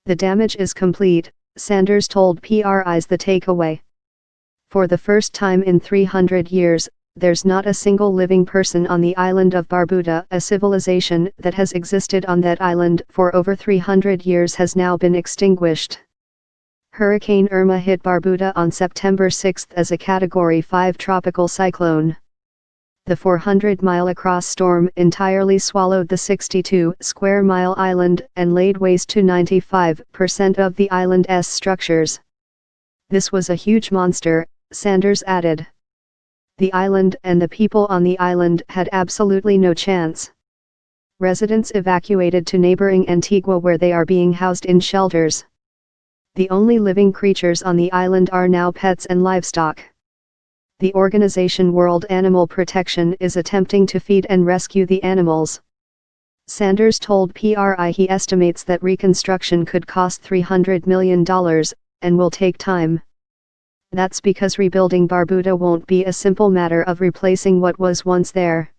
The damage is complete, Sanders told PRIs The Takeaway. For the first time in 300 years, there's not a single living person on the island of Barbuda. A civilization that has existed on that island for over 300 years has now been extinguished. Hurricane Irma hit Barbuda on September 6 as a Category 5 tropical cyclone. The 400-mile-across storm entirely swallowed the 62-square-mile island and laid waste to 95% of the island's structures. This was a huge monster, Sanders added. The island and the people on the island had absolutely no chance. Residents evacuated to neighboring Antigua where they are being housed in shelters. The only living creatures on the island are now pets and livestock. The organization World Animal Protection is attempting to feed and rescue the animals. Sanders told PRI he estimates that reconstruction could cost $300 million, and will take time. That's because rebuilding Barbuda won't be a simple matter of replacing what was once there.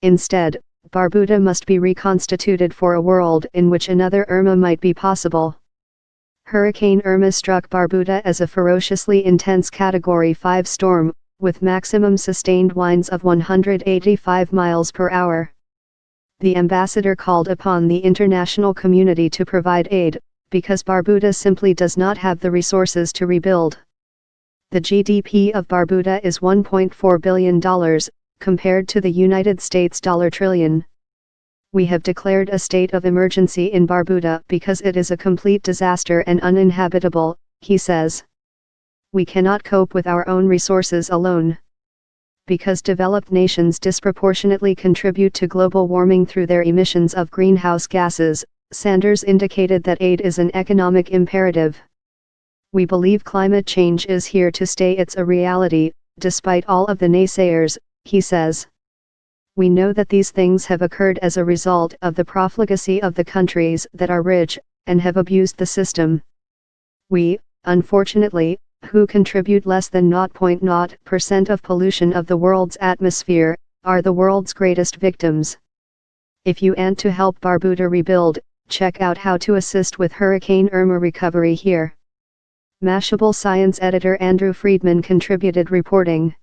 Instead, Barbuda must be reconstituted for a world in which another Irma might be possible. Hurricane Irma struck Barbuda as a ferociously intense Category 5 storm, with maximum sustained winds of 185 miles per hour. The ambassador called upon the international community to provide aid, because Barbuda simply does not have the resources to rebuild. The GDP of Barbuda is $1.4 billion, compared to the United States' $1 trillion. We have declared a state of emergency in Barbuda because it is a complete disaster and uninhabitable, he says. We cannot cope with our own resources alone. Because developed nations disproportionately contribute to global warming through their emissions of greenhouse gases, Sanders indicated that aid is an economic imperative. We believe climate change is here to stay. It's a reality, despite all of the naysayers, he says. We know that these things have occurred as a result of the profligacy of the countries that are rich, and have abused the system. We, unfortunately, who contribute less than 0.0% of pollution of the world's atmosphere, are the world's greatest victims. If you want to help Barbuda rebuild, check out how to assist with Hurricane Irma recovery here. Mashable Science editor Andrew Friedman contributed reporting.